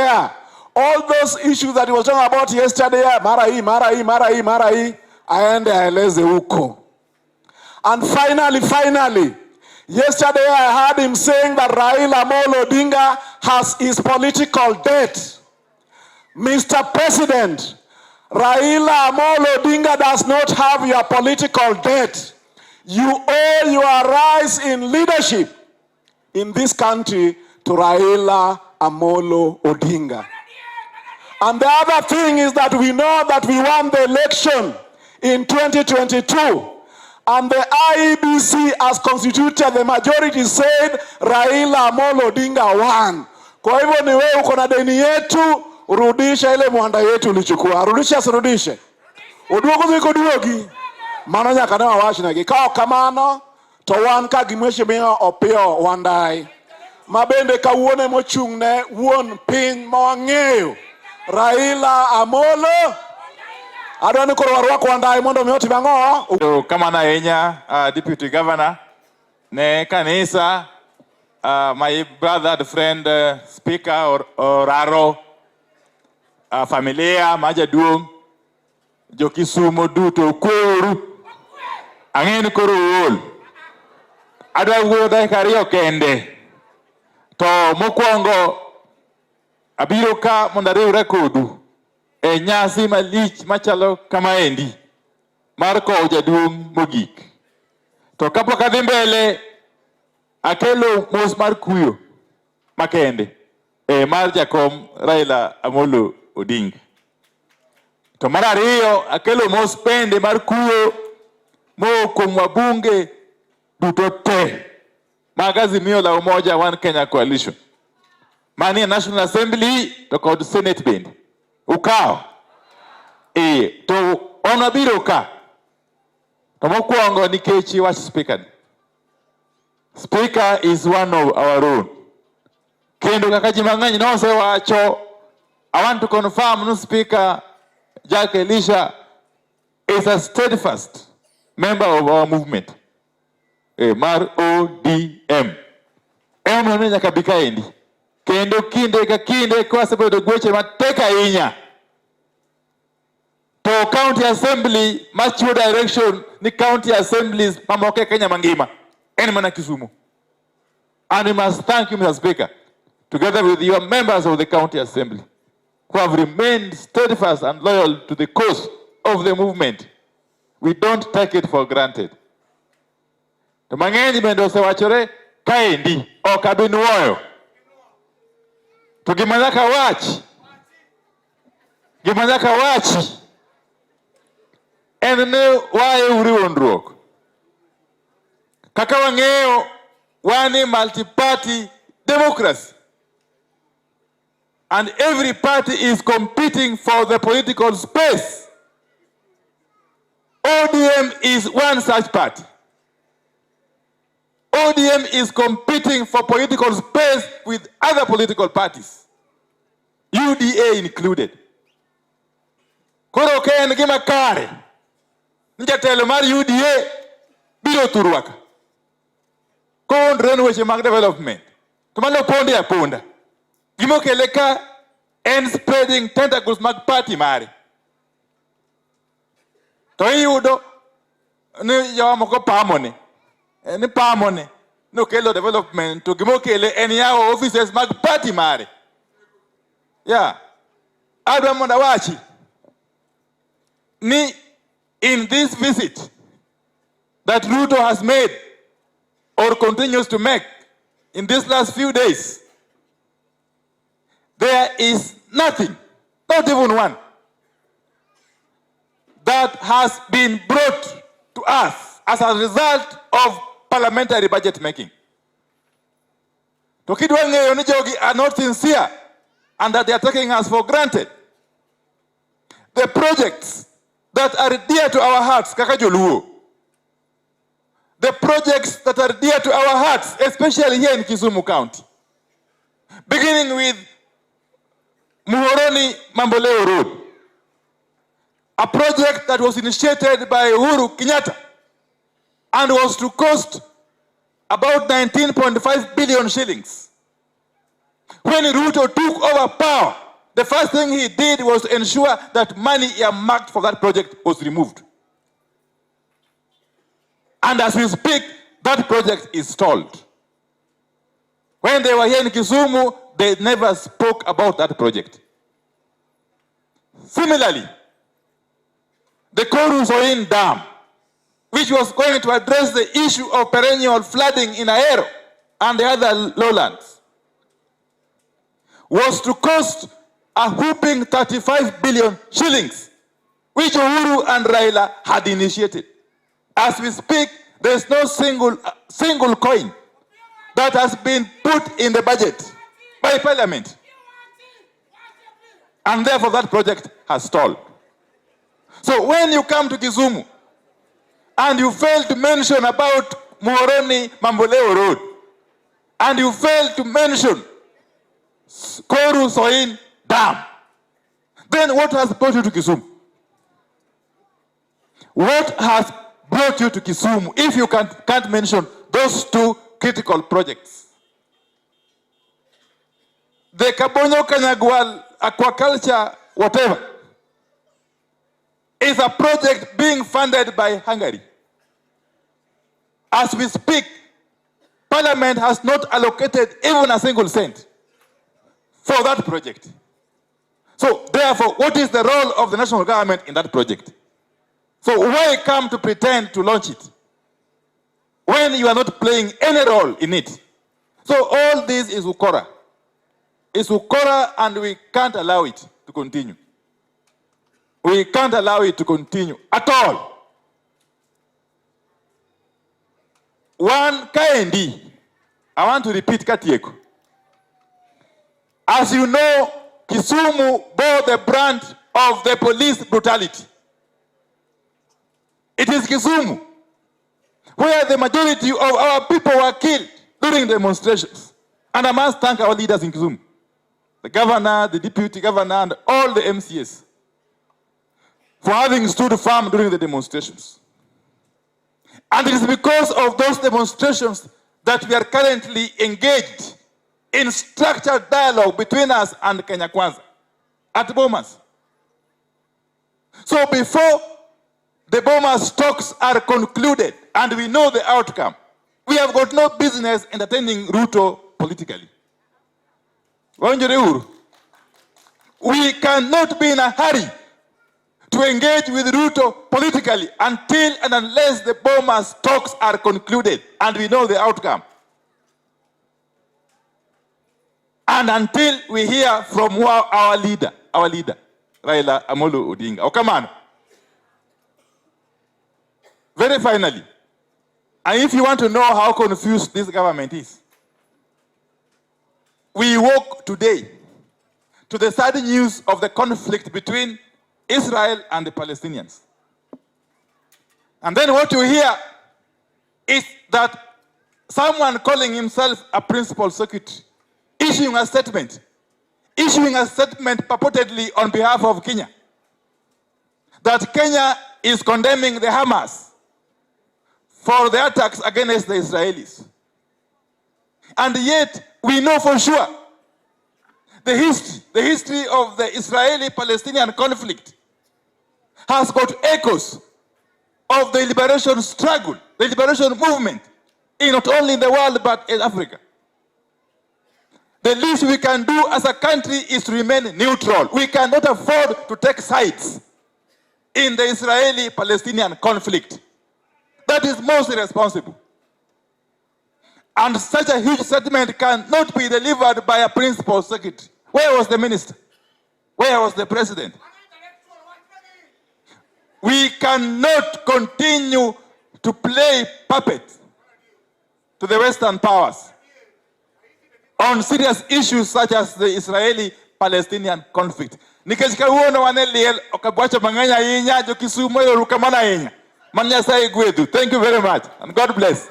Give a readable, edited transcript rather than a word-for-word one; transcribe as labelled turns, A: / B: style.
A: there. All those issues that he was talking about yesterday, mara hii, aende aeleze huko. And finally, yesterday I heard him saying that Raila Amolo Odinga has his political debt. Mr. President, Raila Amolo Odinga does not have your political debt. You owe your rise in leadership in this country to Raila Amolo Odinga. And the other thing is that we know that we won the election in 2022. And the IEBC, as constituted, the majority said Raila Amolo Odinga won. Kwa hivyo ni wewe uko na deni yetu, urudisha ile mwanda yetu ulichukua. Rudisha sirudishe. Uduogo ziko duogi. Mano nyaka newa washi na gikao kamano. To wan ka gimweshi miyo Opiyo wandai. Mabende ka uone mochungne uon ping mawangeo. Raila Amolo Adwani korwarwa kwa ndai mondo mioti bango.
B: Kama na enya deputy governor ne kanisa my brother and friend speaker or Aro familia majaduong jokisumo duto Kuru angeni koro wol adwa wuodha kariyo kende to mokwongo abiro ka mondariwre kodu e nyasi malich machalo kama endi mar kowo jaduong' mogik. To kapok adhi mbele akelo mos mar kuyo makende mar jakom Raila Amolo Odinga. To mar ariyo akelo mos pende mar kuyo kuom wabunge duto te mag Azimio la Umoja One Kenya Coalition manie National Assembly to kod Senate bende ukao to onabiro ka to mokwongo nikech wach speaker is one of our own kendo kaka ji mang'eny nosewacho. I want to confirm no speaker Zake is a steadfast member of our movement mar ODM eno nyaka bikaendi kendo kinde ka kinde kwa sabedo gweche mateka ahinya to county assembly machiwo direction ni county assemblies mamoke Kenya mangima en mana Kisumu. And we must thank you, Mr. Speaker, together with your members of the county assembly who have remained steadfast and loyal to the cause of the movement. We don't take it for granted. To mang'eny bende osewachore kaendi ok abinuoyo. To gima nyaka wachi en ne wae uri wondruok. Kaka wang'eyo wani multi-party democracy. And every party is competing for the political space. ODM is one such party. ODM is competing for political space with other political parties, UDA included. Koro ken gima kare njatelo mar UDA biro turwaka kondren weche mag development to mano ponde aponda gimo kele ka and spreading tentacles mag party mare to iyudo ni jomoko pamone ni pamone no kelo development to gimo kele en yawo offices mag party mare. Yeah, adwa monda wachi ni in this visit that Ruto has made or continues to make in these last few days, there is nothing, not even one, that has been brought to us as a result of parliamentary budget making. Tokidwa ng'eyo ni jogi are not sincere and that they are taking us for granted. The projects that are dear to our hearts, kaka Joluo, the projects that are dear to our hearts, especially here in Kisumu County, beginning with Muhoroni Mamboleo Road, a project that was initiated by Uhuru Kenyatta and was to cost about 19.5 billion shillings. When Ruto took over power, the first thing he did was to ensure that money earmarked for that project was removed. And as we speak, that project is stalled. When they were here in Kisumu, they never spoke about that project. Similarly, the Kura Dam, which was going to address the issue of perennial flooding in Ahero and the other lowlands, was to cost a whooping 35 billion shillings, which Uhuru and Raila had initiated. As we speak, there is no single coin that has been put in the budget by Parliament. And therefore that project has stalled. So when you come to Kisumu and you fail to mention about Muhoroni Mamboleo Road, and you fail to mention Kura Dam, then what has brought you to Kisumu? What has brought you to Kisumu if you can't mention those two critical projects? The Kabonyo Kanyagwal aquaculture whatever is a project being funded by Hungary. As we speak, Parliament has not allocated even a single cent for that project. So therefore, what is the role of the national government in that project? So why come to pretend to launch it when you are not playing any role in it? So all this is ukora. It's ukora, and we can't allow it to continue. We can't allow it to continue at all. One KND, I want to repeat Katieko. As you know, Kisumu bore the brunt of the police brutality. It is Kisumu where the majority of our people were killed during demonstrations. And I must thank our leaders in Kisumu, the governor, the deputy governor, and all the MCS for having stood firm during the demonstrations. And it is because of those demonstrations that we are currently engaged in structured dialogue between us and Kenya Kwanza at Bomas. So before the Bomas talks are concluded and we know the outcome, we have got no business entertaining Ruto politically. We cannot be in a hurry to engage with Ruto politically until and unless the Bomas talks are concluded and we know the outcome. And until we hear from our leader, Raila Amolo Odinga. Oh, come on. Very finally, and if you want to know how confused this government is, we woke today to the sad news of the conflict between Israel and the Palestinians. And then what you hear is that someone calling himself a principal secretary issuing a statement purportedly on behalf of Kenya, that Kenya is condemning the Hamas for the attacks against the Israelis. And yet, we know for sure the history of the Israeli-Palestinian conflict has got echoes of the liberation struggle, the liberation movement, not only in the world but in Africa. The least we can do as a country is to remain neutral. We cannot afford to take sides in the Israeli-Palestinian conflict. That is most irresponsible. And such a huge settlement cannot be delivered by a principal secretary. Where was the minister? Where was the president? We cannot continue to play puppet to the Western powers on serious issues such as the Israeli-Palestinian conflict. Nikashika uono waneliel okabwacha manganya yinya jo Kisumu yorukamana yinya. Manya sai gwedu. Thank you very much and God bless.